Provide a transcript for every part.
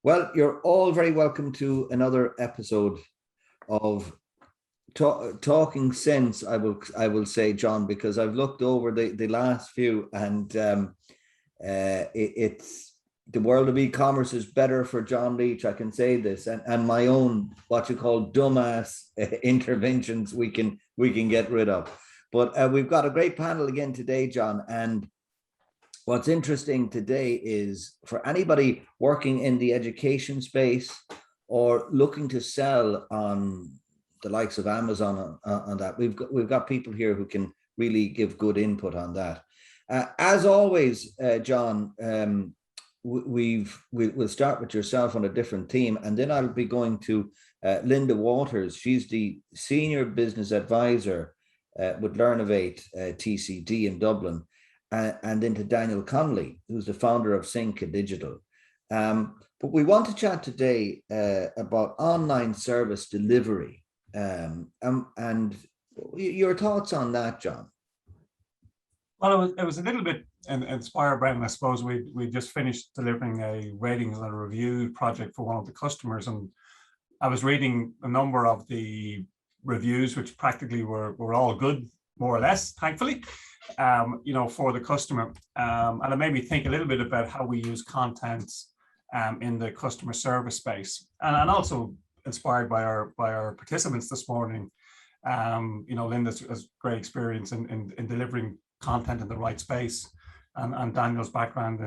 Well, you're all very welcome to another episode of Talking Sense. I will say, John, because I've looked over the last few, and it's the world of e-commerce is better for John Leach. I can say this, and my own what you call dumbass interventions we can get rid of. But we've got a great panel again today, John, and what's interesting today is for anybody working in the education space or looking to sell on the likes of Amazon on that, we've got people here who can really give good input on that. As always, John, we'll start with yourself on a different theme, and then I'll be going to Linda Waters. She's the senior business advisor with Learnovate TCD in Dublin. And then to Daniel Connolly, who's the founder of Seneca Digital. But we want to chat today about online service delivery. And your thoughts on that, John? Well, it was a little bit inspired, Brendan. I suppose we just finished delivering a ratings and a review project for one of the customers, and I was reading a number of the reviews, which practically were all good, more or less, thankfully. For the customer, and it made me think a little bit about how we use content in the customer service space, and also inspired by our participants this morning. Linda has great experience in delivering content in the right space, and Daniel's background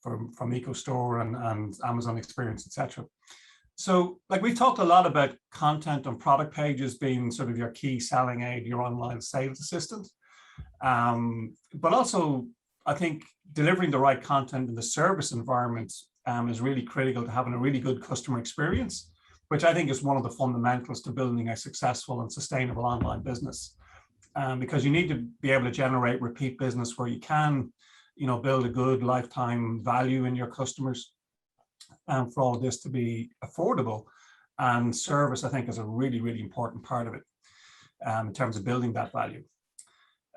from EcoStore and Amazon experience, etc. So, like, we've talked a lot about content on product pages being sort of your key selling aid, your online sales assistant. But also, I think delivering the right content in the service environment is really critical to having a really good customer experience, which I think is one of the fundamentals to building a successful and sustainable online business. Because you need to be able to generate repeat business where you can, build a good lifetime value in your customers, and for all of this to be affordable. And service, I think, is a really, really important part of it in terms of building that value.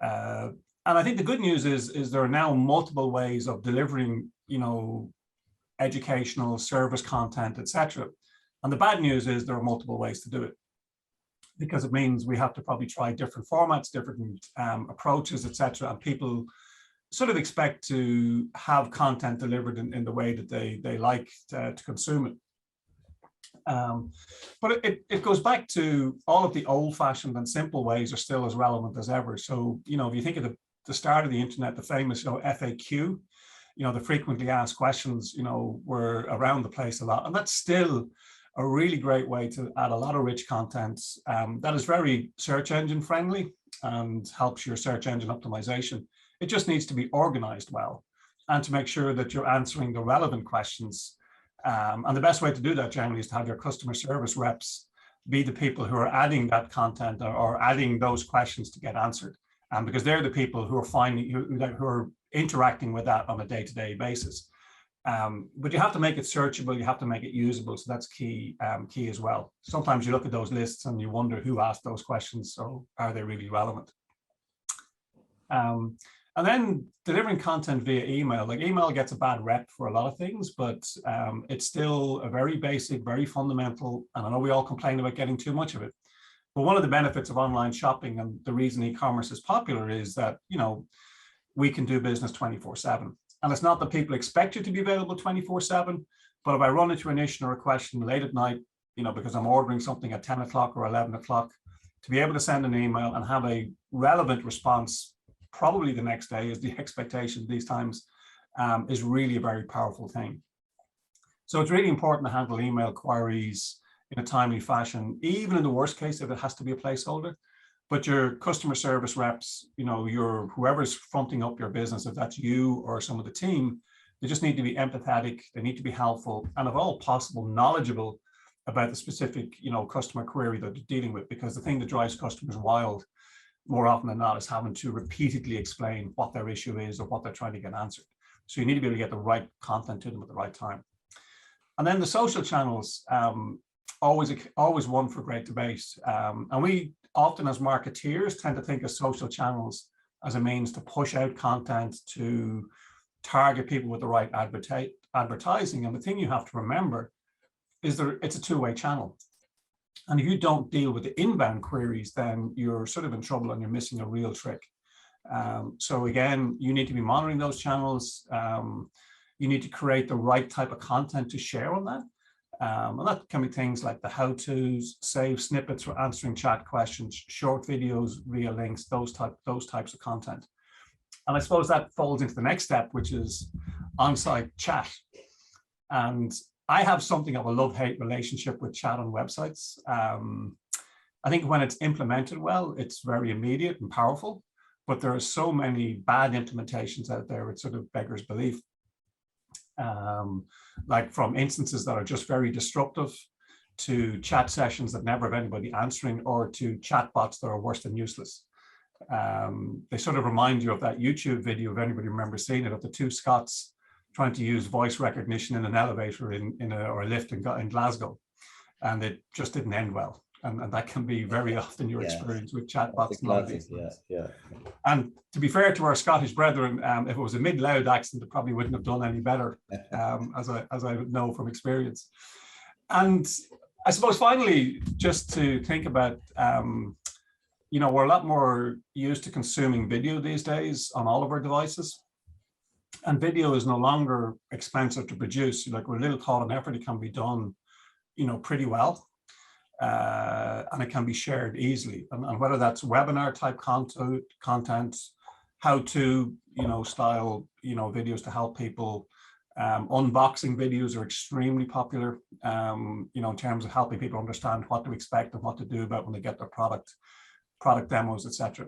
And I think the good news is there are now multiple ways of delivering, educational service content, etc. And the bad news is there are multiple ways to do it, because it means we have to probably try different formats, different approaches, etc. And people sort of expect to have content delivered in the way that they like to consume it. But it goes back to all of the old-fashioned and simple ways are still as relevant as ever. So, if you think of the start of the internet, the famous, FAQ, the frequently asked questions, were around the place a lot. And that's still a really great way to add a lot of rich content that is very search engine friendly and helps your search engine optimization. It just needs to be organized well and to make sure that you're answering the relevant questions. And the best way to do that generally is to have your customer service reps be the people who are adding that content or adding those questions to get answered, because they're the people who are who are interacting with that on a day-to-day basis. But you have to make it searchable, you have to make it usable, so that's key as well. Sometimes you look at those lists and you wonder who asked those questions, so are they really relevant? And then delivering content via email. Like, email gets a bad rep for a lot of things, but it's still a very basic, very fundamental, and I know we all complain about getting too much of it. But one of the benefits of online shopping and the reason e-commerce is popular is that, we can do business 24/7. And it's not that people expect you to be available 24/7, but if I run into an issue or a question late at night, because I'm ordering something at 10 o'clock or 11 o'clock, to be able to send an email and have a relevant response probably the next day is the expectation these times, is really a very powerful thing. So it's really important to handle email queries in a timely fashion, even in the worst case if it has to be a placeholder. But your customer service reps, your whoever's fronting up your business, if that's you or some of the team, they just need to be empathetic, they need to be helpful, and if all possible, knowledgeable about the specific, customer query that they're dealing with, because the thing that drives customers wild more often than not is having to repeatedly explain what their issue is or what they're trying to get answered. So you need to be able to get the right content to them at the right time. And then the social channels, always one for great debate. And we often as marketeers tend to think of social channels as a means to push out content, to target people with the right advertising. And the thing you have to remember is it's a two-way channel. And if you don't deal with the inbound queries, then you're sort of in trouble and you're missing a real trick. So again, you need to be monitoring those channels. You need to create the right type of content to share on that. And that can be things like the how-tos, save snippets for answering chat questions, short videos via links, those types of content. And I suppose that falls into the next step, which is on-site chat. And I have something of a love-hate relationship with chat on websites. I think when it's implemented well, it's very immediate and powerful, but there are so many bad implementations out there, it sort of beggars belief. Like from instances that are just very disruptive, to chat sessions that never have anybody answering, or to chat bots that are worse than useless. They sort of remind you of that YouTube video, if anybody remembers seeing it, of the two Scots trying to use voice recognition in an elevator or a lift in Glasgow, and it just didn't end well. And that can be very often your experience with chatbots. Yeah. And to be fair to our Scottish brethren, if it was a mid-loud accent, it probably wouldn't have done any better, as I know from experience. And I suppose finally, just to think about, we're a lot more used to consuming video these days on all of our devices. And video is no longer expensive to produce. Like, with little thought and effort, it can be done, pretty well. And it can be shared easily. And whether that's webinar type content, how to, style, videos to help people. Unboxing videos are extremely popular, in terms of helping people understand what to expect and what to do about when they get their product demos, etc.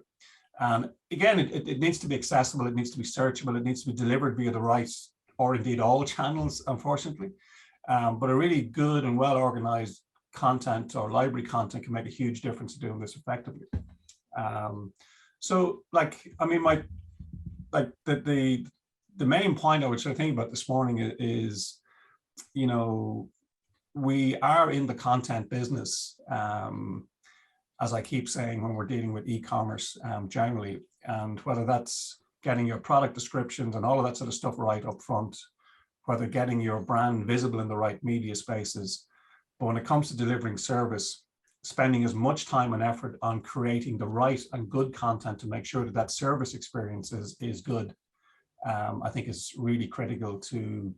And again, it needs to be accessible, it needs to be searchable, it needs to be delivered via the right, or indeed all channels, unfortunately. But a really good and well organized content or library content can make a huge difference in doing this effectively. So, the main point I would sort of think about this morning is, we are in the content business, as I keep saying, when we're dealing with e-commerce generally, and whether that's getting your product descriptions and all of that sort of stuff right up front, whether getting your brand visible in the right media spaces. But when it comes to delivering service, spending as much time and effort on creating the right and good content to make sure that service experience is good, I think is really critical to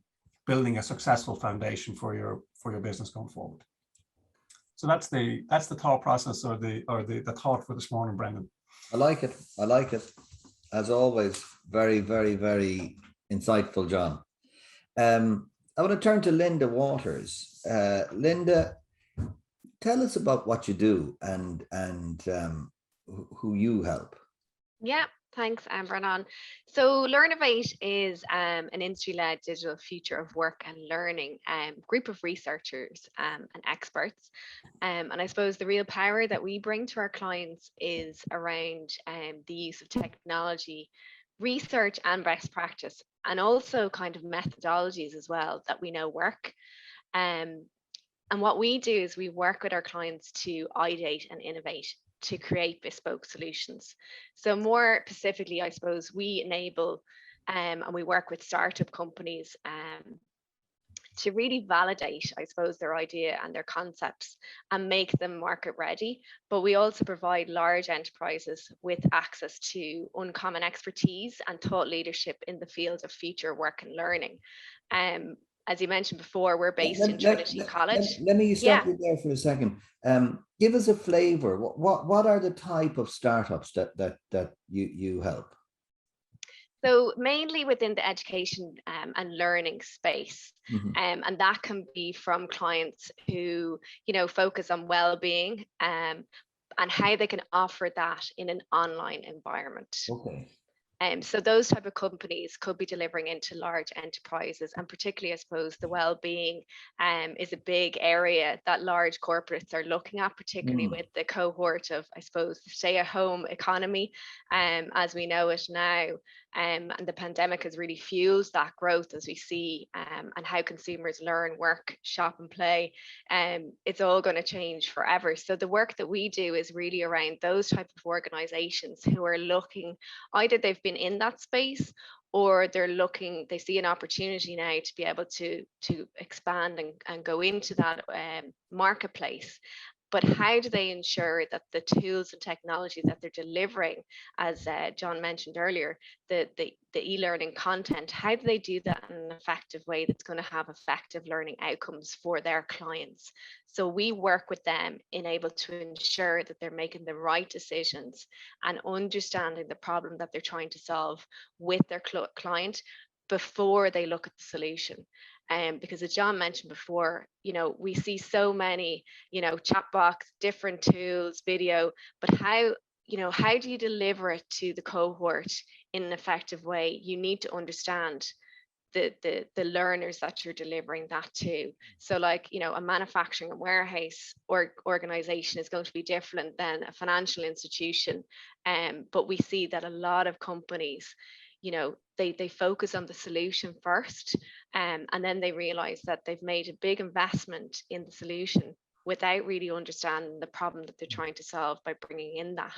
building a successful foundation for your business going forward. So that's the thought process, or the thought for this morning, Brendan. I like it. As always, very, very, very insightful, John. I want to turn to Linda Waters. Linda, tell us about what you do and who you help. Yeah, thanks, Brennan. So Learnovate is an industry-led digital future of work and learning group of researchers and experts. And I suppose the real power that we bring to our clients is around the use of technology, research and best practice, and also kind of methodologies as well that we know work. And what we do is we work with our clients to ideate and innovate, to create bespoke solutions. So more specifically, I suppose we enable and we work with startup companies to really validate, I suppose, their idea and their concepts and make them market ready. But we also provide large enterprises with access to uncommon expertise and thought leadership in the field of future work and learning. As you mentioned before, we're based in Trinity College. Let me stop you there for a second. Give us a flavor. What are the type of startups that you help? So mainly within the education and learning space. Mm-hmm. And that can be from clients who, focus on well-being and how they can offer that in an online environment. Okay. So those type of companies could be delivering into large enterprises, and particularly, I suppose, the well-being is a big area that large corporates are looking at, particularly with the cohort of, I suppose, the stay-at-home economy as we know it now. And the pandemic has really fueled that growth, as we see, and how consumers learn, work, shop and play. It's all going to change forever. So the work that we do is really around those type of organizations who are looking, either they've been in that space or they see an opportunity now to be able to expand and go into that marketplace. But how do they ensure that the tools and technology that they're delivering, as John mentioned earlier, the e-learning content, how do they do that in an effective way that's going to have effective learning outcomes for their clients? So we work with them in able to ensure that they're making the right decisions and understanding the problem that they're trying to solve with their client before they look at the solution. Because as John mentioned before, we see so many, chat box, different tools, video, but how do you deliver it to the cohort in an effective way? You need to understand the learners that you're delivering that to. So like, a manufacturing and warehouse or organization is going to be different than a financial institution. But we see that a lot of companies, they focus on the solution first, and then they realize that they've made a big investment in the solution without really understanding the problem that they're trying to solve by bringing in that.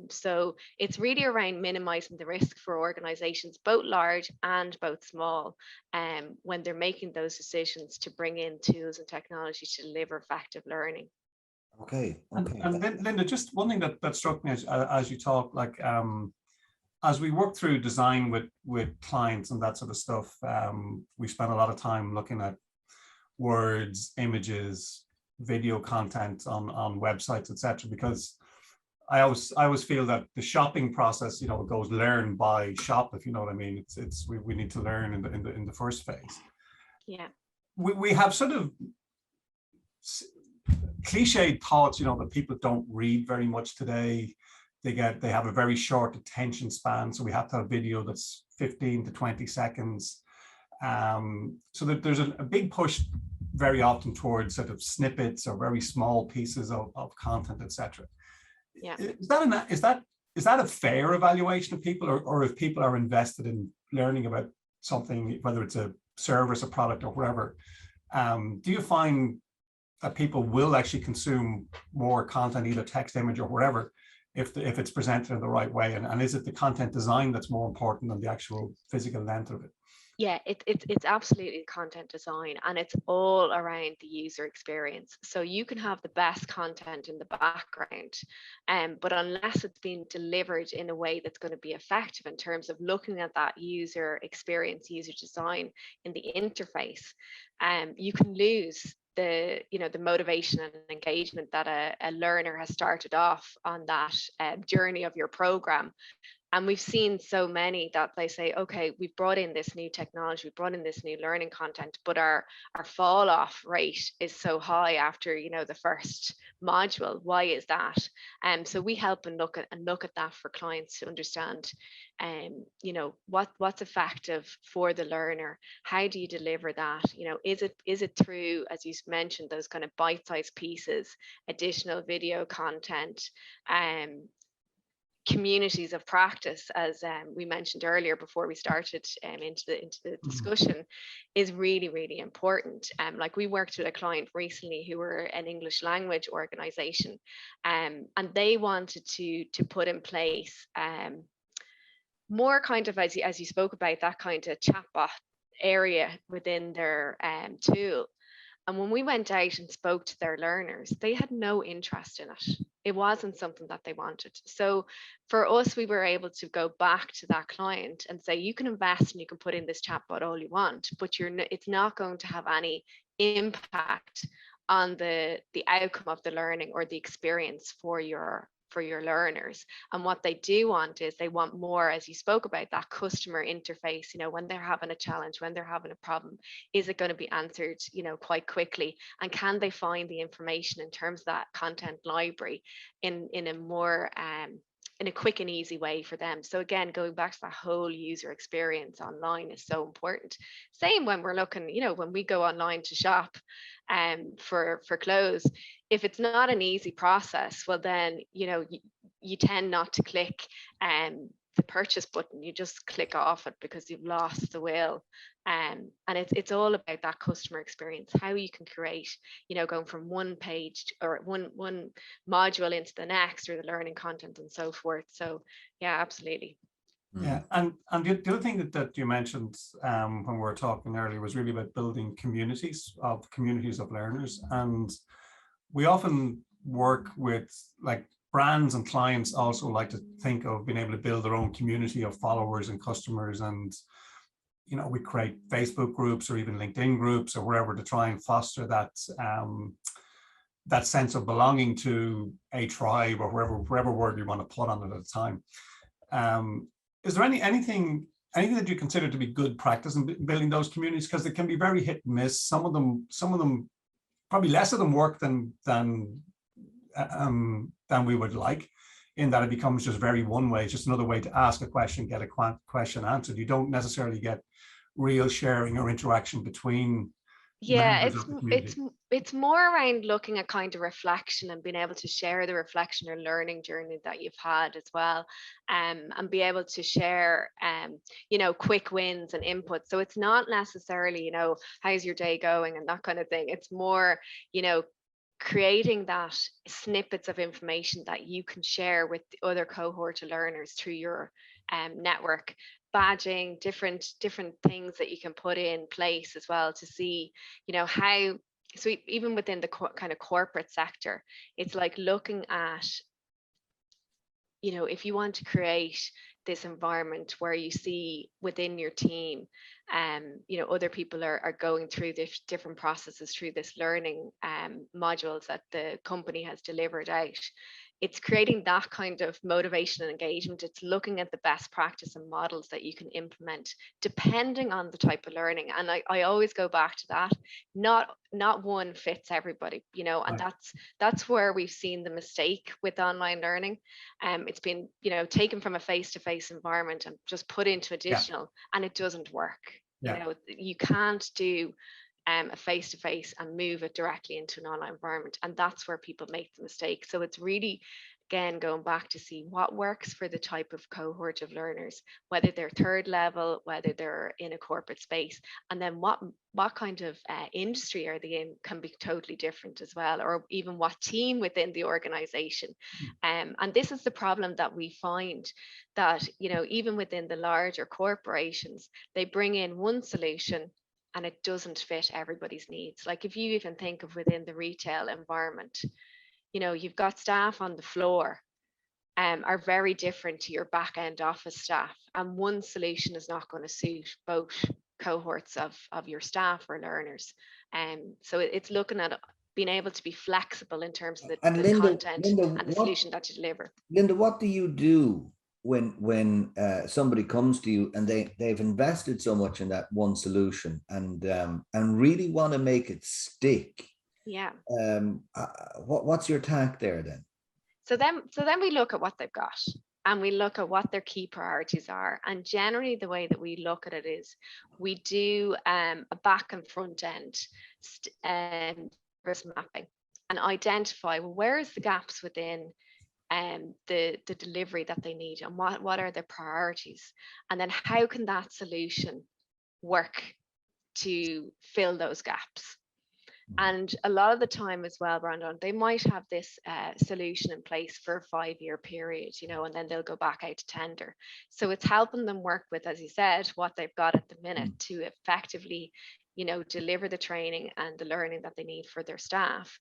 So it's really around minimizing the risk for organizations, both large and both small, when they're making those decisions to bring in tools and technology to deliver effective learning. Okay. And then, Linda, just one thing that struck me as you talk, like, as we work through design with clients and that sort of stuff, we spend a lot of time looking at words, images, video content on websites, etc. Because I always feel that the shopping process, it goes learn, buy, shop, if you know what I mean. We need to learn in the first phase. Yeah. We have sort of cliched thoughts, that people don't read very much today. They have a very short attention span, so we have to have video that's 15 to 20 seconds. So that there's a big push very often towards sort of snippets or very small pieces of content, etc. Yeah. Is that a fair evaluation of people, or if people are invested in learning about something, whether it's a service, a product, or whatever, do you find that people will actually consume more content, either text, image, or whatever, if it's presented in the right way? And is it the content design that's more important than the actual physical length of it? Yeah, it's absolutely content design, and it's all around the user experience. So you can have the best content in the background, but unless it's being delivered in a way that's going to be effective in terms of looking at that user experience, user design in the interface, you can lose the motivation and engagement that a learner has started off on that journey of your program. And we've seen so many that they say, okay, we've brought in this new technology, we've brought in this new learning content, but our fall off rate is so high after, the first module. Why is that? So we help and look at that for clients to understand, what's effective for the learner. How do you deliver that? Is it through, as you mentioned, those kind of bite-sized pieces, additional video content, communities of practice, as we mentioned earlier before we started into the discussion, is really, really important. Like, we worked with a client recently who were an English language organization, and they wanted to put in place more kind of, as you spoke about, that kind of chatbot area within their tool. And when we went out and spoke to their learners, they had no interest in it. It wasn't something that they wanted. So for us, we were able to go back to that client and say, you can invest and you can put in this chatbot all you want, but it's not going to have any impact on the outcome of the learning or the experience for your learners. And what they do want is they want more, as you spoke about, that customer interface. When they're having a challenge, when they're having a problem, is it going to be answered quite quickly, and can they find the information in terms of that content library in a more in a quick and easy way for them. So again, going back to that whole user experience online is so important. Same when we're looking, when we go online to shop for clothes, if it's not an easy process, well then, you tend not to click the purchase button. You just click off it because you've lost the will. And it's all about that customer experience, how you can create, going from one page or one module into the next, or the learning content and so forth. So yeah, absolutely. Yeah, and the other thing that you mentioned when we were talking earlier was really about building communities of learners. And we often work with, like, brands and clients also like to think of being able to build their own community of followers and customers. And, you know, we create Facebook groups or even LinkedIn groups or wherever to try and foster that that sense of belonging to a tribe or wherever word you want to put on it at the time. Is there anything that you consider to be good practice in building those communities? Because they can be very hit and miss. Some of them, probably less of them work than we would like, in that it becomes just very one way. It's just another way to ask a question, get a question answered. You don't necessarily get real sharing or interaction between members of the community. It's more around looking at kind of reflection and being able to share the reflection or learning journey that you've had as well, and be able to share you know, quick wins and inputs. So it's not necessarily, you know, how's your day going and that kind of thing. It's more, you know, creating that snippets of information that you can share with the other cohort of learners through your network, badging, different things that you can put in place as well to see, you know, how. So even within the kind of corporate sector, it's like looking at, you know, if you want to create this environment where you see within your team, you know, other people are going through this different processes through this learning modules that the company has delivered out. It's creating that kind of motivation and engagement. It's looking at the best practice and models that you can implement depending on the type of learning. And I always go back to that. Not one fits everybody, you know, and that's where we've seen the mistake with online learning. It's been, you know, taken from a face-to-face environment and just put into additional, and it doesn't work. You know, you can't do a face-to-face and move it directly into an online environment, and that's where people make the mistake. So it's really, again, going back to see what works for the type of cohort of learners, whether they're third level, whether they're in a corporate space, and then what kind of industry are they in can be totally different as well, or even what team within the organization. And this is the problem that we find, that, you know, even within the larger corporations, they bring in one solution and it doesn't fit everybody's needs. Like if you even think of within the retail environment, you know, you've got staff on the floor are very different to your back end office staff. And one solution is not going to suit both cohorts of your staff or learners. So it's looking at being able to be flexible in terms of the content and the solution that you deliver. Linda, what do you do when somebody comes to you and they've invested so much in that one solution and really want to make it stick? Yeah. What's your tack there then? So then we look at what they've got and we look at what their key priorities are. And generally the way that we look at it is we do a back and front end service mapping and identify, well, where is the gaps within the delivery that they need, and what are their priorities, and then how can that solution work to fill those gaps. And a lot of the time as well, Brandon, they might have this solution in place for a 5-year period, you know, and then they'll go back out to tender. So it's helping them work with, as you said, what they've got at the minute to effectively, you know, deliver the training and the learning that they need for their staff.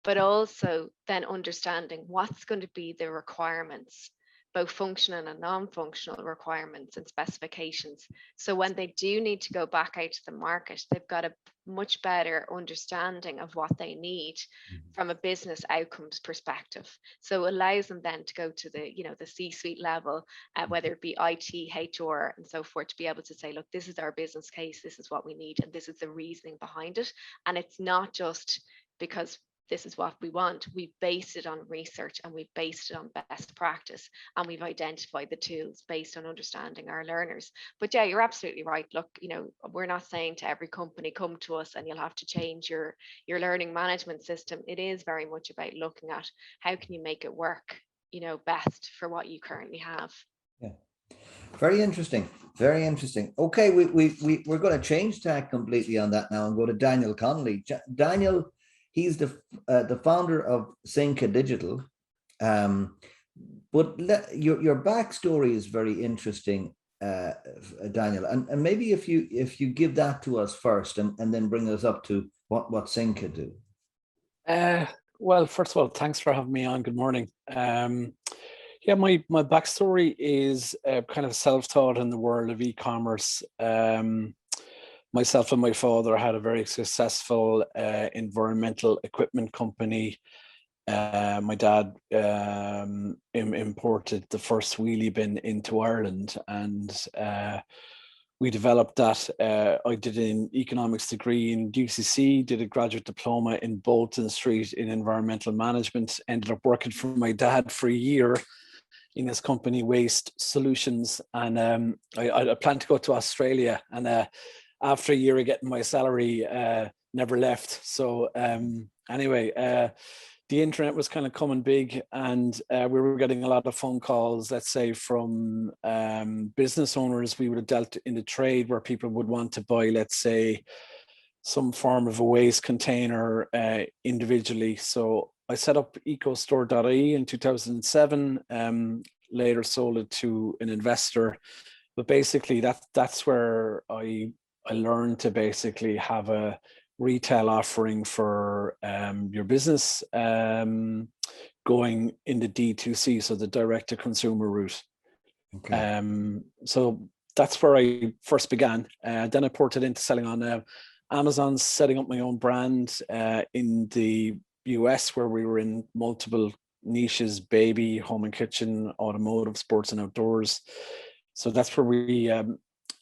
But also then understanding what's going to be the requirements, both functional and non-functional requirements and specifications. So when they do need to go back out to the market, they've got a much better understanding of what they need from a business outcomes perspective. So it allows them then to go to the, you know, the C-suite level, whether it be IT, HR, and so forth, to be able to say, look, this is our business case, this is what we need, and this is the reasoning behind it. And it's not just because this is what we want. We've based it on research and we've based it on best practice, and we've identified the tools based on understanding our learners. But yeah, you're absolutely right. Look, you know, we're not saying to every company, come to us and you'll have to change your learning management system. It is very much about looking at how can you make it work, you know, best for what you currently have. Yeah. Very interesting. Very interesting. Okay, we're going to change tack completely on that now and go to Daniel Connolly. Daniel, he's the founder of Seneca Digital. But your backstory is very interesting, Daniel, and maybe if you give that to us first, and then bring us up to what Seneca do. Uh, well, first of all, thanks for having me on. Good morning. Yeah, my backstory is kind of self-taught in the world of e-commerce. Myself and my father had a very successful environmental equipment company. My dad imported the first wheelie bin into Ireland, and we developed that. I did an economics degree in UCC, did a graduate diploma in Bolton Street in environmental management, ended up working for my dad for a year in his company Waste Solutions, and I planned to go to Australia, and after a year of getting my salary, never left. So anyway, the internet was kind of coming big, and we were getting a lot of phone calls, let's say, from business owners. We would have dealt in the trade where people would want to buy, let's say, some form of a waste container individually. So I set up ecostore.ie in 2007, later sold it to an investor. But basically that's where I learned to basically have a retail offering for your business, going in the D2C, so the direct to consumer route. Okay. So that's where I first began. Then I ported into selling on Amazon, setting up my own brand in the US, where we were in multiple niches: baby, home and kitchen, automotive, sports and outdoors. So that's where we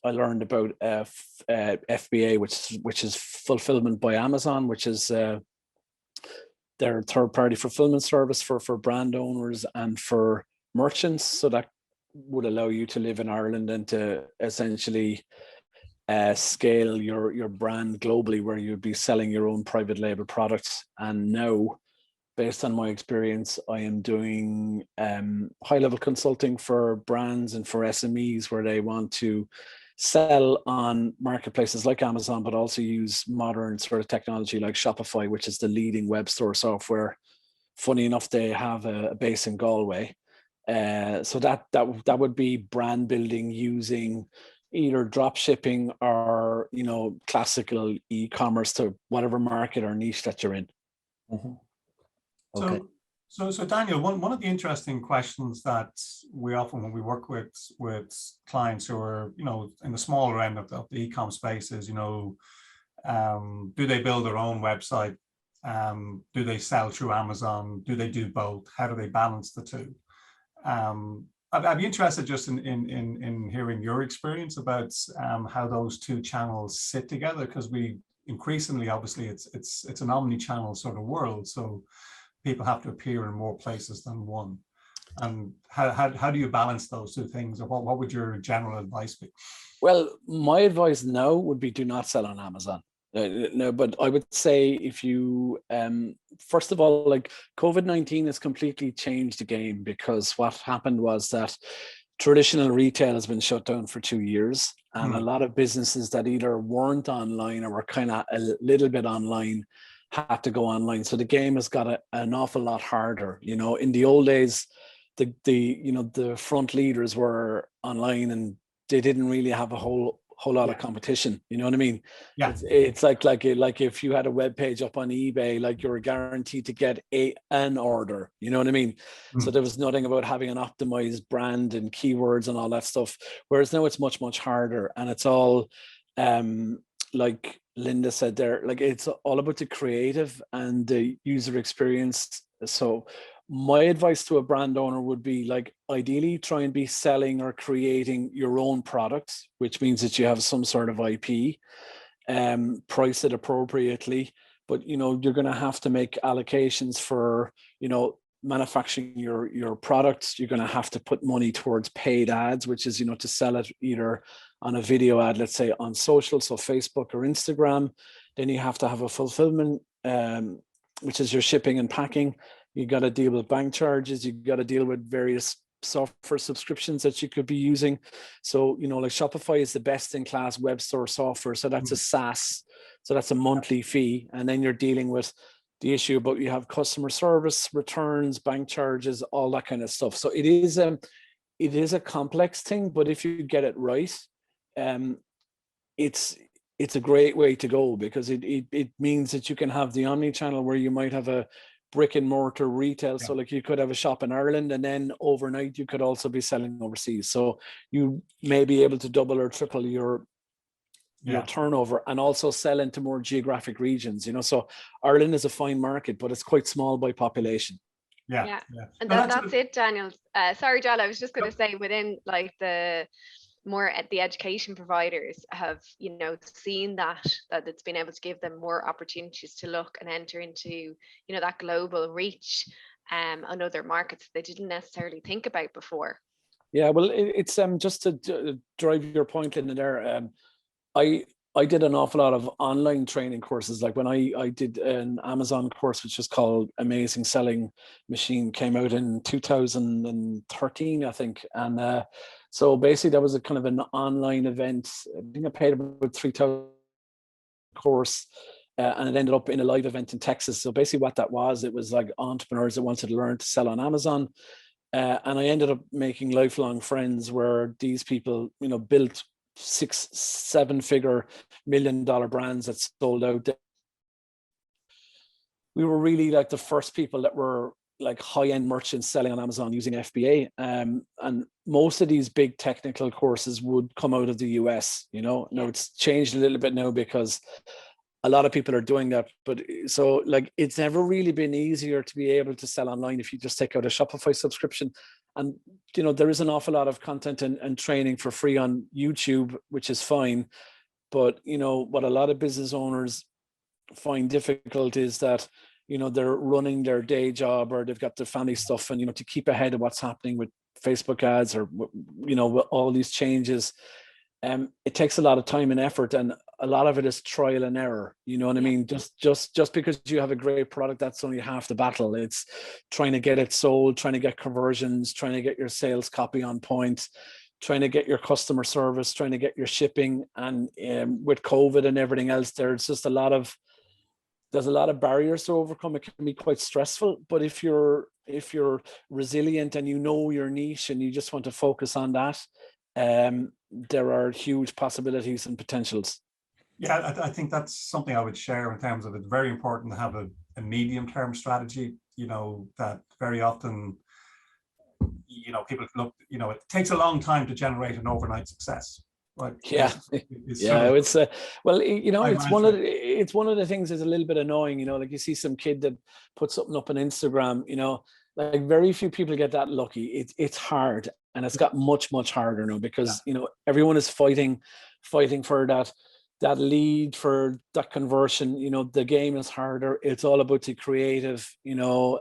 I learned about FBA, which is fulfillment by Amazon, which is their third-party fulfillment service for brand owners and for merchants. So that would allow you to live in Ireland and to essentially scale your brand globally, where you'd be selling your own private label products. And now, based on my experience, I am doing high-level consulting for brands and for SMEs where they want to sell on marketplaces like Amazon, but also use modern sort of technology like Shopify, which is the leading web store software. Funny enough, they have a base in Galway. So that would be brand building using either drop shipping or, classical e-commerce to whatever market or niche that you're in. Mm-hmm. Okay. So Daniel, one of the interesting questions that we often, when we work with clients who are, in the smaller end of the e-com space, is, do they build their own website? Do they sell through Amazon? Do they do both? How do they balance the two? I'd be interested just in hearing your experience about how those two channels sit together, because we increasingly, obviously, it's an omni-channel sort of world. So people have to appear in more places than one. And how do you balance those two things? Or what would your general advice be? Well, my advice now would be do not sell on Amazon. No, but I would say if you, first of all, like COVID-19 has completely changed the game, because what happened was that traditional retail has been shut down for 2 years. And a lot of businesses that either weren't online or were kind of a little bit online had to go online. So the game has got an awful lot harder. In the old days, the front leaders were online and they didn't really have a whole lot of competition. You know what I mean? Yeah. It's like if you had a web page up on eBay, like you were guaranteed to get an order. You know what I mean? So there was nothing about having an optimized brand and keywords and all that stuff. Whereas now it's much, much harder, and it's all like Linda said there, like it's all about the creative and the user experience. So my advice to a brand owner would be, like, ideally try and be selling or creating your own products, which means that you have some sort of IP, price it appropriately, but you're going to have to make allocations for manufacturing your products. You're going to have to put money towards paid ads, which is to sell it either on a video ad, let's say on social, so Facebook or Instagram. Then you have to have a fulfillment, which is your shipping and packing. You got to deal with bank charges. You got to deal with various software subscriptions that you could be using. So like Shopify is the best in class web store software, so that's a SaaS, so that's a monthly fee. And then you're dealing with the issue about you have customer service, returns, bank charges, all that kind of stuff. So it is a complex thing, but if you get it right, it's a great way to go, because it means that you can have the omni-channel where you might have a brick and mortar retail. So like you could have a shop in Ireland, and then overnight you could also be selling overseas. So you may be able to double or triple your turnover, and also sell into more geographic regions, you know. So Ireland is a fine market, but it's quite small by population. And that's it, Daniel. Sorry, John, I was just going to say, within like the education providers have, you know, seen that it's been able to give them more opportunities to look and enter into, you know, that global reach on other markets they didn't necessarily think about before. Yeah, well, it's just to drive your point in there. I did an awful lot of online training courses. Like when I did an Amazon course, which is called Amazing Selling Machine, came out in 2013, I think. And so basically that was a kind of an online event. I think I paid about $3,000 course, and it ended up in a live event in Texas. So basically what that was, it was like entrepreneurs that wanted to learn to sell on Amazon. And I ended up making lifelong friends where these people, you know, built 6-7 figure $1 million brands that sold out. We were really like the first people that were like high-end merchants selling on Amazon using FBA. And most of these big technical courses would come out of the US, you know. Now it's changed a little bit now because a lot of people are doing that, but so like it's never really been easier to be able to sell online if you just take out a Shopify subscription. And you know, there is an awful lot of content and training for free on YouTube, which is fine. But you know, what a lot of business owners find difficult is that, you know, they're running their day job or they've got their family stuff, and you know, to keep ahead of what's happening with Facebook ads or, you know, all these changes, it takes a lot of time and effort, and a lot of it is trial and error. You know what I mean? Just because you have a great product, that's only half the battle. It's trying to get it sold, trying to get conversions, trying to get your sales copy on point, trying to get your customer service, trying to get your shipping. And with COVID and everything else, there's a lot of barriers to overcome. It can be quite stressful, but if you're resilient and you know your niche and you just want to focus on that, there are huge possibilities and potentials. Yeah, I think that's something I would share in terms of it's very important to have a medium-term strategy. You know, that very often, you know, people look, you know, it takes a long time to generate an overnight success. Right? Yeah, it's well, you know, it's one of the things that's a little bit annoying. You know, like you see some kid that puts something up on Instagram. You know, like very few people get that lucky. It's hard, and it's got much harder now because you know, everyone is fighting for that lead, for that conversion. You know, the game is harder. It's all about the creative. You know,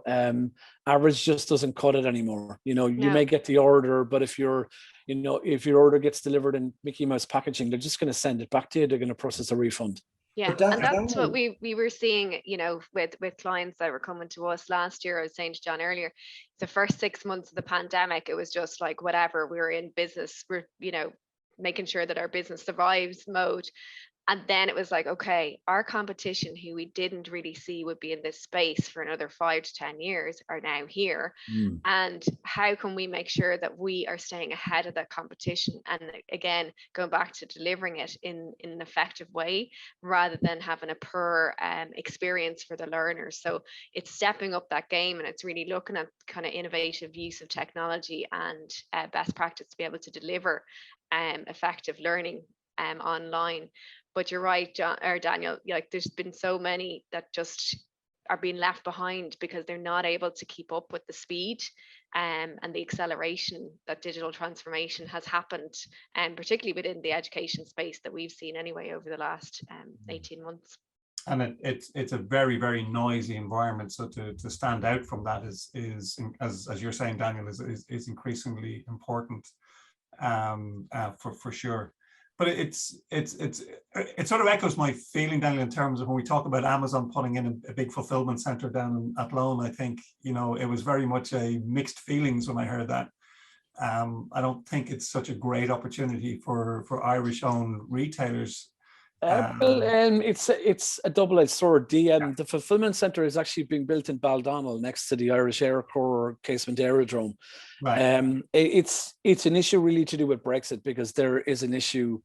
average just doesn't cut it anymore. You know, you may get the order, but if your order gets delivered in Mickey Mouse packaging, they're just going to send it back to you. They're going to process a refund. Yeah, and that's what we were seeing, you know, with clients that were coming to us last year. I was saying to John earlier, the first 6 months of the pandemic, it was just like, whatever, we were in business, we're, you know, making sure that our business survives mode. And then it was like, okay, our competition, who we didn't really see would be in this space for another 5 to 10 years, are now here. And how can we make sure that we are staying ahead of that competition? And again, going back to delivering it in an effective way, rather than having a poor experience for the learners. So it's stepping up that game, and it's really looking at kind of innovative use of technology and best practice to be able to deliver effective learning online. But you're right, John or Daniel, like there's been so many that just are being left behind because they're not able to keep up with the speed and the acceleration that digital transformation has happened, and particularly within the education space that we've seen anyway over the last 18 months. And it's a very, very noisy environment. So to stand out from that is as you're saying, Daniel, is increasingly important for sure. But it sort of echoes my feeling, Daniel, in terms of when we talk about Amazon putting in a big fulfillment center down in Athlone. I think, you know, it was very much a mixed feelings when I heard that. I don't think it's such a great opportunity for Irish-owned retailers It's a double-edged sword. The fulfillment center is actually being built in Baldonnel next to the Irish Air Corps Casement Aerodrome. Right. It's an issue really to do with Brexit, because there is an issue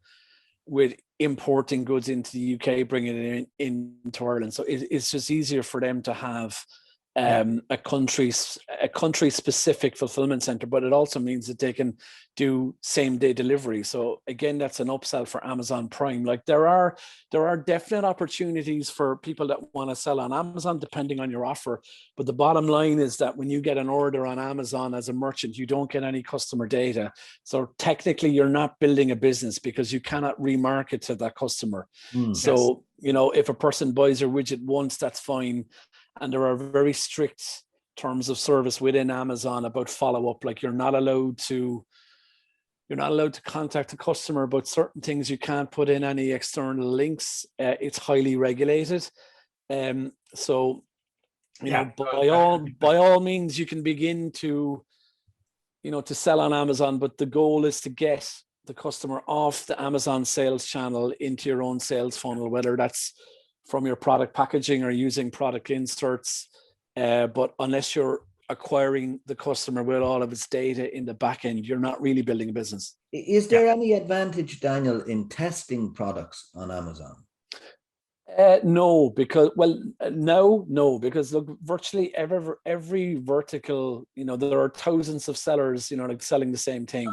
with importing goods into the UK, bringing it into Ireland. So it's just easier for them to have a country specific fulfillment center, but it also means that they can do same day delivery. So again, that's an upsell for Amazon Prime. Like there are definite opportunities for people that want to sell on Amazon, depending on your offer. But the bottom line is that when you get an order on Amazon as a merchant, you don't get any customer data. So technically you're not building a business, because you cannot remarket to that customer. So, if a person buys your widget once, that's fine. And there are very strict terms of service within Amazon about follow-up. Like you're not allowed to contact the customer about certain things. You can't put in any external links. It's highly regulated. So, by all means, you can begin to sell on Amazon, but the goal is to get the customer off the Amazon sales channel into your own sales funnel, whether that's from your product packaging or using product inserts. But unless you're acquiring the customer with all of its data in the back end, you're not really building a business. Is there any advantage, Daniel, in testing products on Amazon? No, because look, virtually every vertical, there are thousands of sellers, like selling the same thing.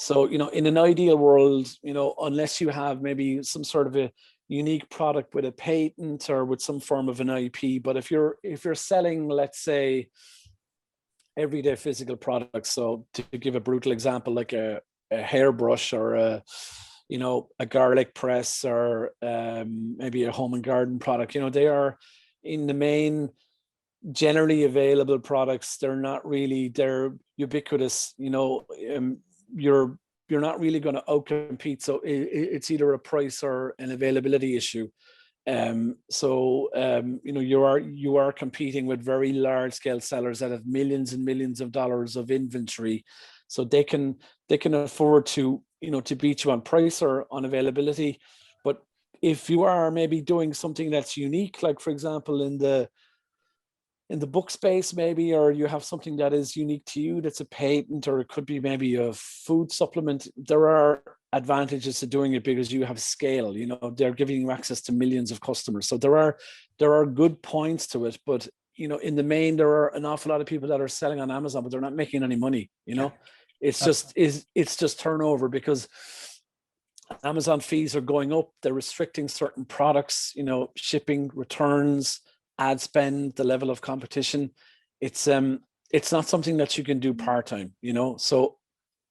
So, in an ideal world, unless you have maybe some sort of a unique product with a patent or with some form of an IP, but if you're selling, let's say, everyday physical products, so to give a brutal example, like a hairbrush or a garlic press or maybe a home and garden product, they are in the main generally available products. They're ubiquitous. You're not really going to outcompete. So it's either a price or an availability issue. You are competing with very large scale sellers that have millions and millions of dollars of inventory. So they can afford to beat you on price or on availability. But if you are maybe doing something that's unique, like for example, in the book space maybe, or you have something that is unique to you, that's a patent, or it could be maybe a food supplement, there are advantages to doing it because you have scale. They're giving you access to millions of customers. So there are good points to it, but in the main, there are an awful lot of people that are selling on Amazon, but they're not making any money. It's just turnover, because Amazon fees are going up. They're restricting certain products, shipping, returns, ad spend, the level of competition. It's not something that you can do part-time, So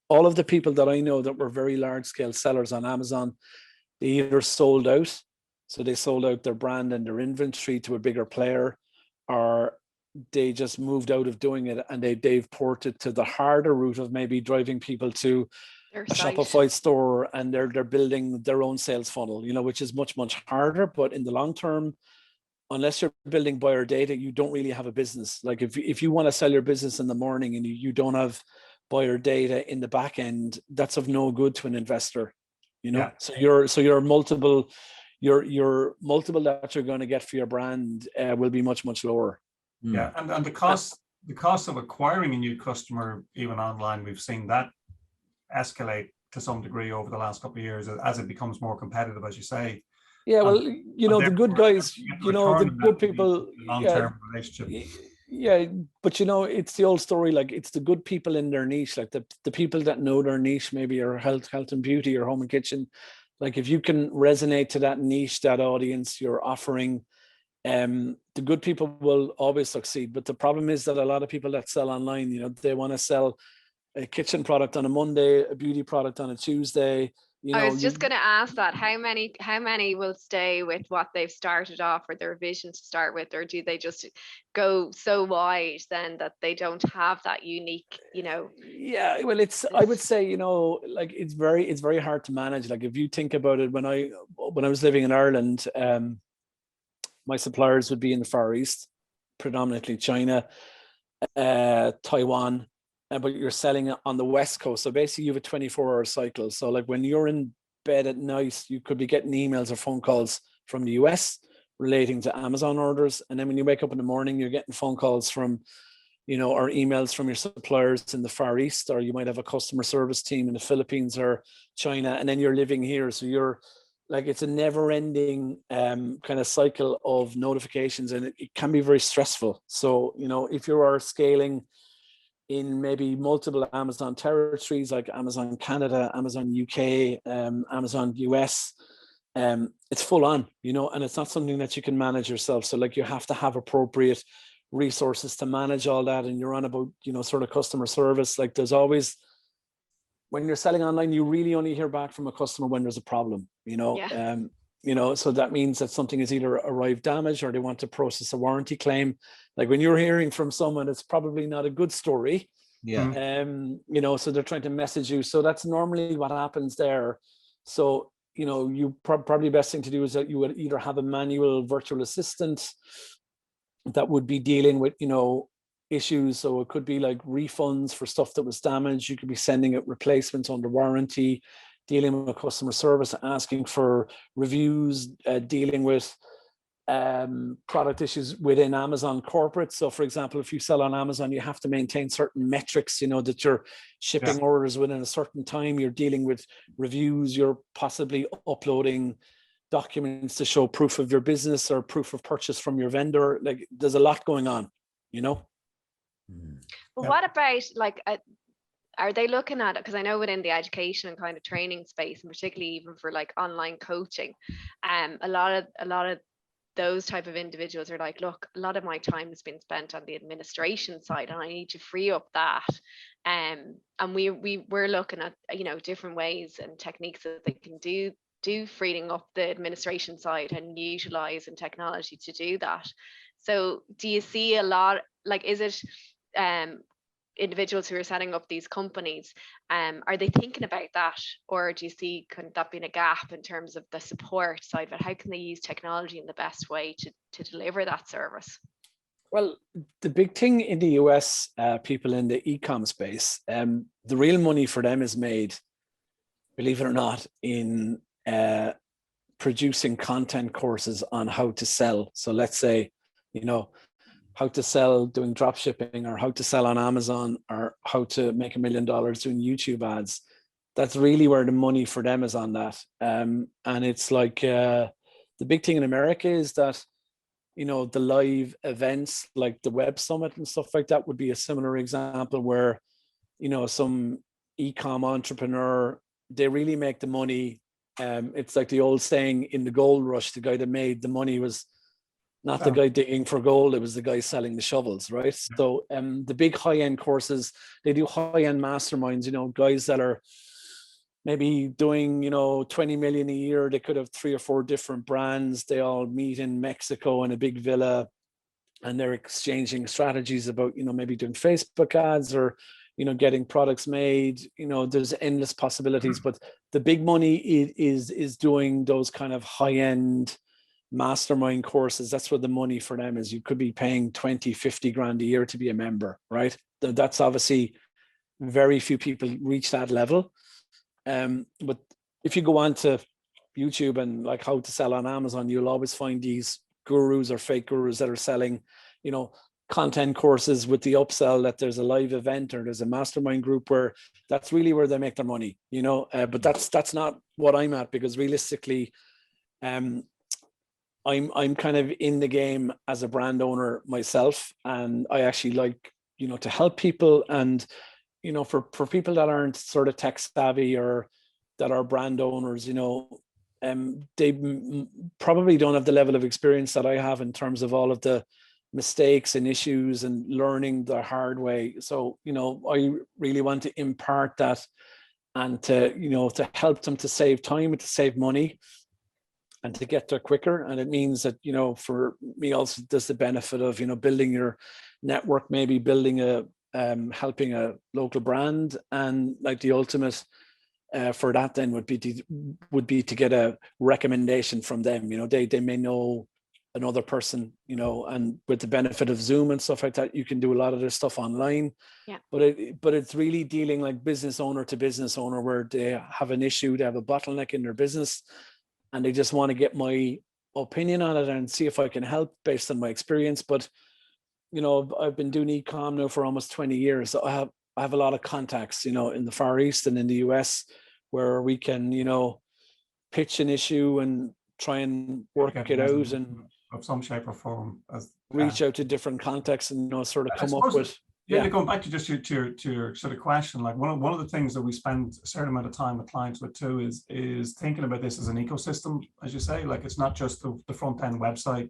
all of the people that I know that were very large scale sellers on Amazon, they either sold out, so they sold out their brand and their inventory to a bigger player, or they just moved out of doing it and they've ported to the harder route of maybe driving people to a Shopify store, and they're building their own sales funnel, which is much, much harder. But in the long term, unless you're building buyer data, you don't really have a business. Like if you want to sell your business in the morning and you don't have buyer data in the back end, that's of no good to an investor. So your multiple that you're going to get for your brand will be much, much lower. Yeah, and the cost of acquiring a new customer, even online, we've seen that escalate to some degree over the last couple of years as it becomes more competitive, as you say. Yeah, well, the good guys, the good people, long-term relationship. Yeah, but it's the old story. Like, it's the good people in their niche, like the people that know their niche, maybe are health and beauty or home and kitchen. Like, if you can resonate to that niche, that audience you're offering, the good people will always succeed. But the problem is that a lot of people that sell online, they want to sell a kitchen product on a Monday, a beauty product on a Tuesday. I was just going to ask that. How many will stay with what they've started off, or their vision to start with, or do they just go so wide then that they don't have that unique, Yeah, well, I would say, like, it's very hard to manage. Like, if you think about it, when I was living in Ireland, my suppliers would be in the Far East, predominantly China, Taiwan. But you're selling it on the West Coast. So basically you have a 24-hour cycle. So like when you're in bed at night, you could be getting emails or phone calls from the US relating to Amazon orders. And then when you wake up in the morning, you're getting phone calls from, or emails from your suppliers in the Far East, or you might have a customer service team in the Philippines or China, and then you're living here. So you're like, it's a never ending kind of cycle of notifications, and it can be very stressful. So, if you are scaling in maybe multiple Amazon territories like Amazon Canada, Amazon UK, Amazon US, it's full on, and it's not something that you can manage yourself. So like, you have to have appropriate resources to manage all that. And you're on about, sort of customer service. Like, there's always, when you're selling online, you really only hear back from a customer when there's a problem, so that means that something is either arrived damaged or they want to process a warranty claim. Like, when you're hearing from someone, it's probably not a good story. Yeah. So they're trying to message you. So that's normally what happens there. So, you probably best thing to do is that you would either have a manual virtual assistant that would be dealing with, issues. So it could be like refunds for stuff that was damaged. You could be sending it replacements under warranty, dealing with customer service, asking for reviews, dealing with product issues within Amazon corporate. So for example, if you sell on Amazon, you have to maintain certain metrics, that you're shipping orders within a certain time, you're dealing with reviews, you're possibly uploading documents to show proof of your business or proof of purchase from your vendor. Like, there's a lot going on, But what about like are they looking at it? Because I know within the education and kind of training space, and particularly even for like online coaching, a lot of those type of individuals are like, look, a lot of my time has been spent on the administration side, and I need to free up that. And we're looking at different ways and techniques that they can do freeing up the administration side and utilizing technology to do that. So do you see a lot, like, is it individuals who are setting up these companies, are they thinking about that, or do you see could that being a gap in terms of the support side of it? How can they use technology in the best way to deliver that service? Well, the big thing in the US, people in the e-com space, the real money for them is made, believe it or not, in producing content courses on how to sell. So let's say, how to sell doing drop shipping, or how to sell on Amazon, or how to make $1 million doing YouTube ads. That's really where the money for them is on that. And it's like the big thing in America is that, the live events like the Web Summit and stuff like that would be a similar example where, some e-com entrepreneur, they really make the money. It's like the old saying in the gold rush, the guy that made the money was not the guy digging for gold, it was the guy selling the shovels, right? So the big high-end courses, they do high-end masterminds, guys that are maybe doing, 20 million a year. They could have 3 or 4 different brands. They all meet in Mexico in a big villa, and they're exchanging strategies about, maybe doing Facebook ads or, getting products made. There's endless possibilities, but the big money is doing those kind of high-end mastermind courses. That's where the money for them is. You could be paying 20, 50 grand a year to be a member, right? That's obviously very few people reach that level. But if you go on to YouTube and like how to sell on Amazon, you'll always find these gurus or fake gurus that are selling, content courses with the upsell that there's a live event or there's a mastermind group, where that's really where they make their money, but that's not what I'm at, because realistically, I'm kind of in the game as a brand owner myself, and I actually like, to help people. And, for people that aren't sort of tech savvy or that are brand owners, they probably don't have the level of experience that I have in terms of all of the mistakes and issues and learning the hard way. So, I really want to impart that and to, to help them to save time and to save money and to get there quicker. And it means that, for me also, there's the benefit of, building your network, maybe building helping a local brand. And like the ultimate for that then would be to get a recommendation from them. They may know another person, you know, and with the benefit of Zoom and stuff like that, you can do a lot of their stuff online. Yeah. But it's really dealing like business owner to business owner, where they have an issue, they have a bottleneck in their business, and they just want to get my opinion on it and see if I can help based on my experience. But, you know, I've been doing e-com now for almost 20 years. So I have a lot of contacts, you know, in the Far East and in the US, where we can, you know, pitch an issue and try and work it out and of some shape or form, reach out to different contexts and, you know, sort of come up with. Yeah, going back to just to your sort of question, like one of the things that we spend a certain amount of time with clients with too is thinking about this as an ecosystem, as you say. Like, it's not just the front end website,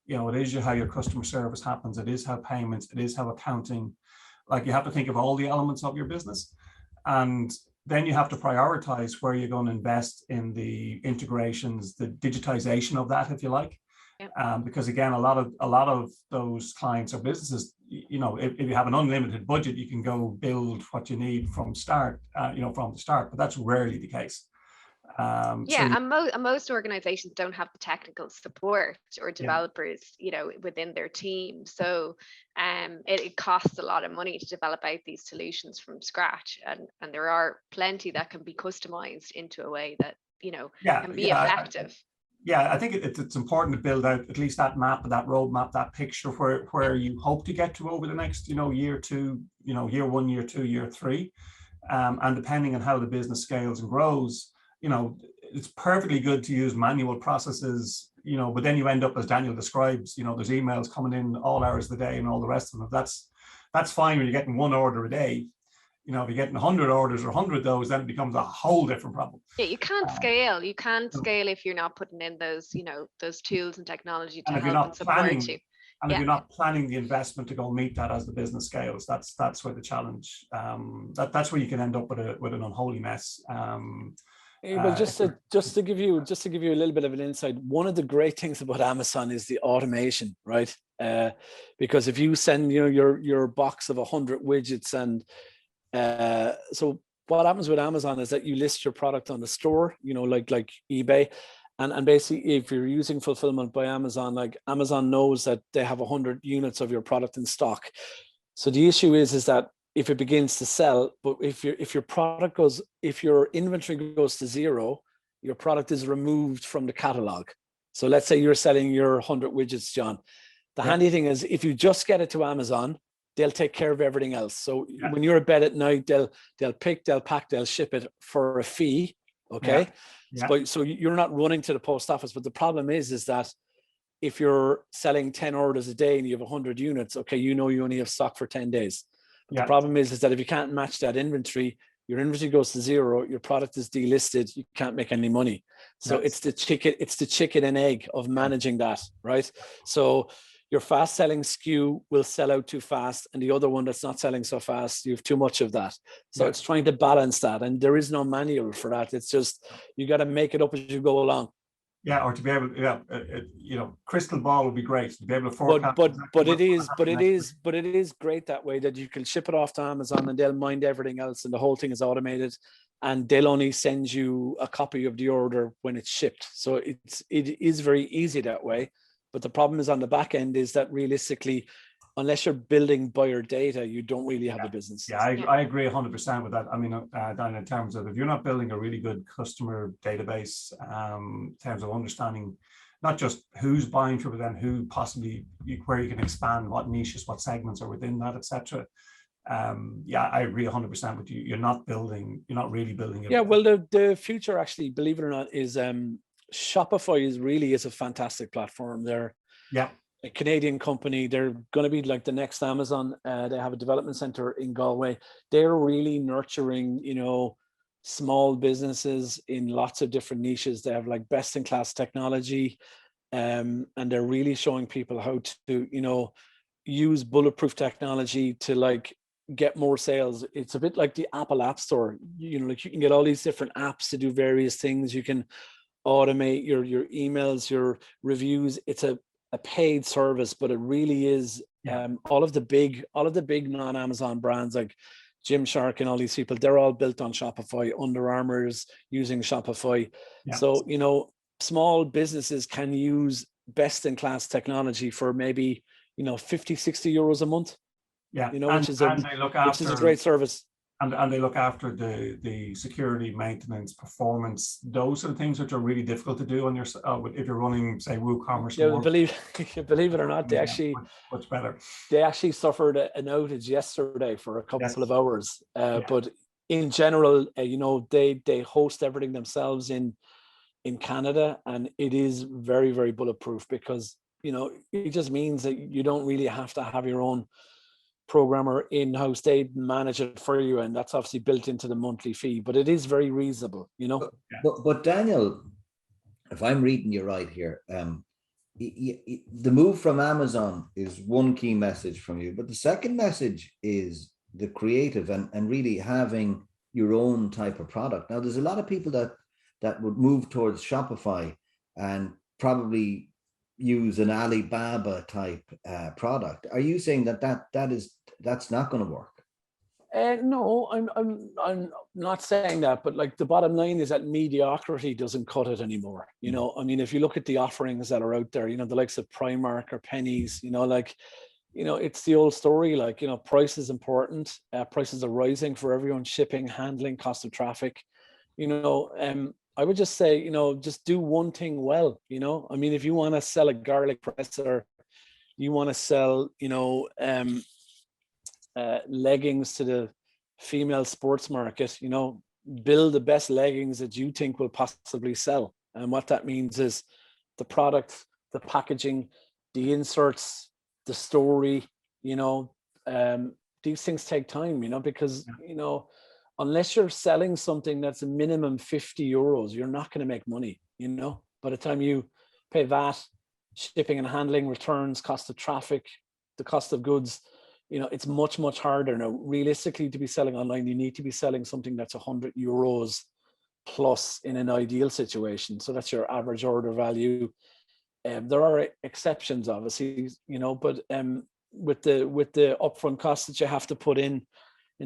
you know, it is how your customer service happens, it is how payments, it is how accounting. Like, you have to think of all the elements of your business, and then you have to prioritize where you're going to invest in the integrations, the digitization of that, if you like. Yep. Because again, a lot of those clients or businesses, you know, if you have an unlimited budget, you can go build what you need from the start, but that's rarely the case. And most organizations don't have the technical support or developers, you know, within their team. So it costs a lot of money to develop out these solutions from scratch. And there are plenty that can be customized into a way that, you know, can be effective. I think it's important to build out at least that map, that roadmap, that picture where you hope to get to over the next, you know, year two, you know, year 1, year 2, year 3. And depending on how the business scales and grows, you know, it's perfectly good to use manual processes, you know, but then you end up, as Daniel describes, you know, there's emails coming in all hours of the day and all the rest of them. That's fine when you're getting 1 order a day. You know, if you're getting 100 orders or 100 of those, then it becomes a whole different problem. Yeah, you can't scale. You can't scale if you're not putting in those, you know, those tools and technology to help and support you. And if you're not planning the investment to go meet that as the business scales, that's where the challenge. That's where you can end up with an unholy mess. Well, just to give you a little bit of an insight, one of the great things about Amazon is the automation, right? Because if you send, you know, your box of 100 widgets, and so what happens with Amazon is that you list your product on the store, you know, like eBay, and basically if you're using fulfillment by Amazon, like Amazon knows that they have 100 units of your product in stock. So the issue is that if it begins to sell, but if your inventory goes to 0, your product is removed from the catalog. So let's say you're selling your 100 widgets, John. The handy thing is, if you just get it to Amazon, they'll take care of everything else. So when you're in bed at night, they'll pick, they'll pack, they'll ship it for a fee. Okay. So you're not running to the post office. But the problem is that if you're selling 10 orders a day and you have 100 units, okay, you know you only have stock for 10 days. But the problem is that if you can't match that inventory, your inventory goes to 0, your product is delisted, you can't make any money. So it's the chicken and egg of managing that, right? So your fast selling SKU will sell out too fast, and the other one that's not selling so fast, you have too much of that. So it's trying to balance that, and there is no manual for that. It's just, you got to make it up as you go along. Yeah, or to be able, you know, crystal ball would be great to be able to forecast. But it is great that way, that you can ship it off to Amazon and they'll mind everything else, and the whole thing is automated, and they'll only send you a copy of the order when it's shipped. So it is very easy that way. But the problem is on the back end is that realistically, unless you're building buyer data, you don't really have a business. Yeah, I agree 100% with that. I mean, Dan, in terms of, if you're not building a really good customer database, in terms of understanding not just who's buying from it, then who possibly, where you can expand, what niches, what segments are within that, etc. I agree 100% with you. You're not really building it. Yeah, well, the future, actually, believe it or not, is Shopify really is a fantastic platform. They're a Canadian company. They're going to be like the next Amazon. They have a development center in Galway. They're really nurturing, you know, small businesses in lots of different niches. They have like best in class technology, and they're really showing people how to, you know, use bulletproof technology to like get more sales. It's a bit like the Apple App Store. You know, like you can get all these different apps to do various things. You can automate your emails, your reviews. It's a paid service, but it really is. All of the big non-Amazon brands like Gymshark and all these people, they're all built on Shopify. Under Armour is using Shopify. So, you know, small businesses can use best in class technology for maybe, 50, 60 euros a month, Yeah, which is and they look which is a after, great service. and they look after the security, maintenance, performance, those are the things which are really difficult to do on your if you're running, say, WooCommerce. Yeah, believe it or not, Yeah, much better. they actually suffered an outage yesterday for a couple of hours. But in general, they host everything themselves in Canada, and it is very, very bulletproof, because it just means that you don't really have to have your own programmer in-house. They manage it for you, and that's obviously built into the monthly fee, but it is very reasonable. But Daniel, if I'm reading you right here, the move from Amazon is one key message from you, but the second message is the creative and really having your own type of product. Now, there's a lot of people that would move towards Shopify and probably use an Alibaba type product. Are you saying that's not going to work? No, I'm not saying that, but like the bottom line is that mediocrity doesn't cut it anymore. I mean, if you look at the offerings that are out there, the likes of Primark or Pennies, it's the old story. Like, price is important. Prices are rising for everyone: shipping, handling, cost of traffic. I would just say, just do one thing well. I mean, if you want to sell a garlic press, or you want to sell, leggings to the female sports market, build the best leggings that you think will possibly sell. And what that means is the product, the packaging, the inserts, the story. These things take time, because unless you're selling something that's a minimum 50 euros, you're not going to make money. By the time you pay VAT, shipping and handling, returns, cost of traffic, the cost of goods, it's much, much harder. Now, realistically, to be selling online, you need to be selling something that's 100 euros plus in an ideal situation. So that's your average order value. There are exceptions, obviously, but with the upfront costs that you have to put in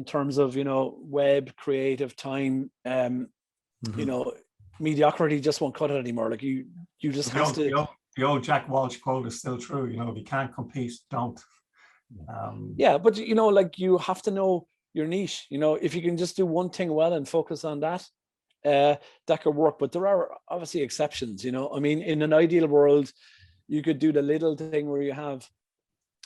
terms of, web, creative, time, mediocrity just won't cut it anymore. Like you just have to. The old Jack Walsh quote is still true. If you can't compete, don't. Yeah, but like you have to know your niche. If you can just do one thing well and focus on that, that could work. But there are obviously exceptions. I mean, in an ideal world, you could do the little thing where you have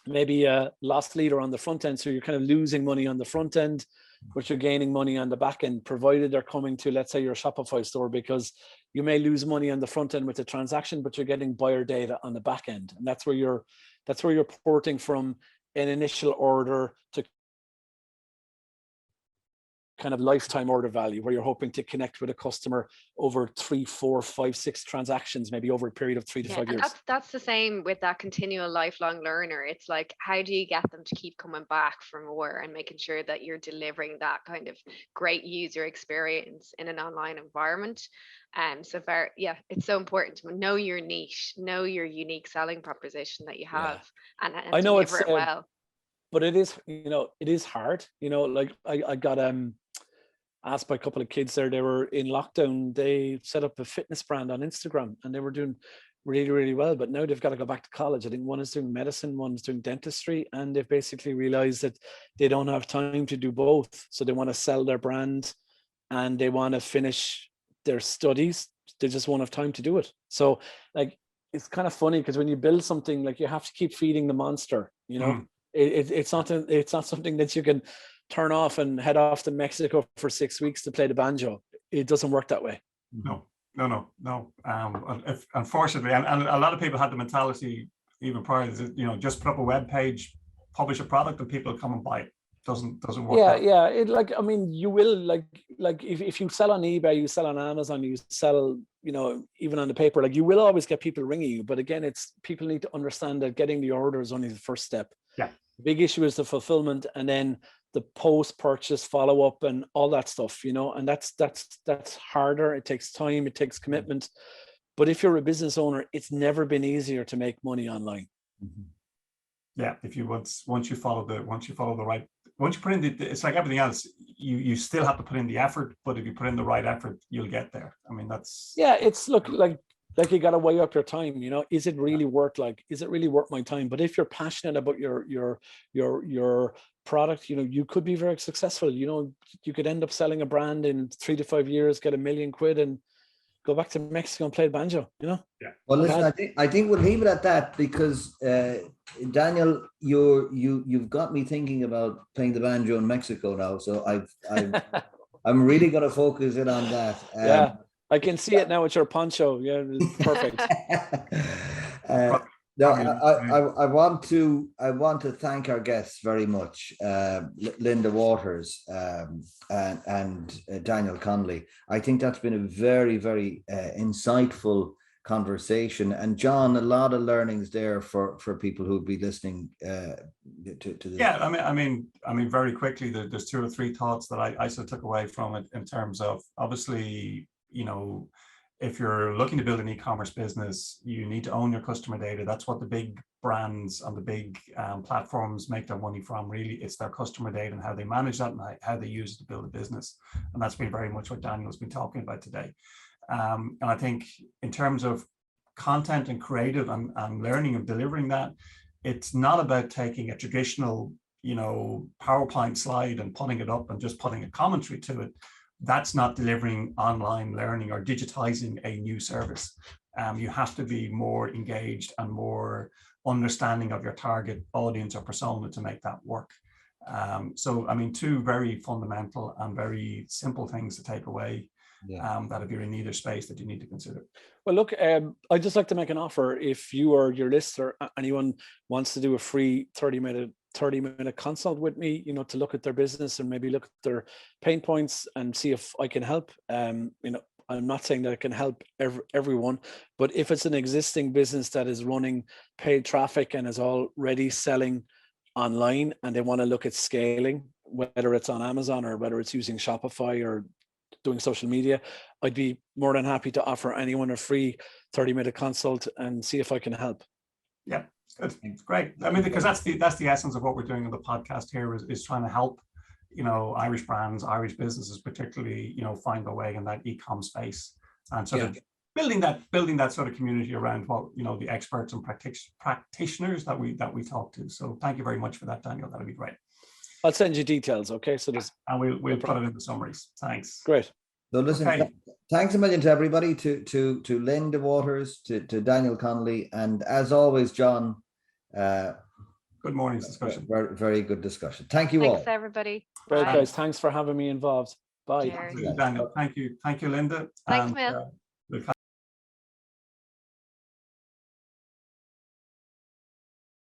maybe a loss leader on the front end, so you're kind of losing money on the front end, but you're gaining money on the back end, provided they're coming to, let's say, your Shopify store, because you may lose money on the front end with the transaction, but you're getting buyer data on the back end, and that's where you're porting from an initial order to kind of lifetime order value, where you're hoping to connect with a customer over 3, 4, 5, 6 transactions, maybe over a period of 3 to 5 years. That's the same with that continual lifelong learner. It's like, how do you get them to keep coming back for more, and making sure that you're delivering that kind of great user experience in an online environment. It's so important to know your niche, know your unique selling proposition that you have, and I know deliver it well. But it is hard. Like I got asked by a couple of kids there. They were in lockdown. They set up a fitness brand on Instagram, and they were doing really, really well. But now they've got to go back to college. I think one is doing medicine, one is doing dentistry, and they've basically realized that they don't have time to do both. So they want to sell their brand, and they want to finish their studies. They just won't have time to do it. So like, it's kind of funny, because when you build something, like, you have to keep feeding the monster. It's not something that you can turn off and head off to Mexico for 6 weeks to play the banjo. It doesn't work that way. No. Unfortunately, and a lot of people had the mentality even prior to, just put up a web page, publish a product, and people come and buy it. Doesn't work. Yeah. You will, like if you sell on eBay, you sell on Amazon, you sell, even on the paper, like, you will always get people ringing you. But again, people need to understand that getting the order is only the first step. Yeah. The big issue is the fulfillment, and then the post-purchase follow-up and all that stuff, and that's harder. It takes time, it takes commitment. But if you're a business owner, it's never been easier to make money online. Yeah, if you once you follow the right, once you put in it's like everything else, you still have to put in the effort, but if you put in the right effort, you'll get there. I mean, that's. Yeah, it's like like you got to weigh up your time, you know, is it really worth my time? But if you're passionate about your product, you know, you could be very successful. You know, you could end up selling a brand in 3 to 5 years, get £1 million and go back to Mexico and play banjo, you know? Yeah. Well, listen, I think we'll leave it at that because Daniel, you've got me thinking about playing the banjo in Mexico now. So I'm really going to focus in on that. Yeah, I can see it now with your poncho. Yeah, perfect. No, I want to thank our guests very much, Linda Waters and Daniel Connolly. I think that's been a very, very insightful conversation, and John, a lot of learnings there for people who would be listening to this. Yeah, I mean, very quickly, there's 2 or 3 thoughts that I sort of took away from it in terms of, obviously, you know, if you're looking to build an e-commerce business, you need to own your customer data. That's what the big brands and the big platforms make their money from. Really, it's their customer data and how they manage that and how they use it to build a business. And that's been very much what Daniel's been talking about today. And I think in terms of content and creative and learning and delivering that, it's not about taking a traditional, you know, PowerPoint slide and putting it up and just putting a commentary to it. That's not delivering online learning or digitizing a new service. You have to be more engaged and more understanding of your target audience or persona to make that work. So, I mean, 2 very fundamental and very simple things to take away. Yeah. That if you're in either space that you need to consider. Well, look, I'd just like to make an offer. If you or your listener, anyone wants to do a free 30-minute consult with me, you know, to look at their business and maybe look at their pain points and see if I can help. You know, I'm not saying that I can help everyone, but if it's an existing business that is running paid traffic and is already selling online and they want to look at scaling, whether it's on Amazon or whether it's using Shopify or doing social media, I'd be more than happy to offer anyone a free 30-minute consult and see if I can help. Yeah, good. It's great. I mean, because that's the essence of what we're doing on the podcast here is trying to help, you know, Irish brands, Irish businesses, particularly, you know, find their way in that e-com space and sort of building that sort of community around what, you know, the experts and practitioners that we talk to. So thank you very much for that, Daniel. That'll be great. I'll send you details. Okay, so there's and we'll put it in the summaries. Thanks. Great. So listen, okay. Thanks a million to everybody, to Linda Waters, to Daniel Connolly, and as always, John. Good morning's discussion. Very, very good discussion. Thank you all. Thanks, everybody. Great, guys. Thanks for having me involved. Bye. Cheers. Daniel, thank you, Linda. Thanks, and, Mel.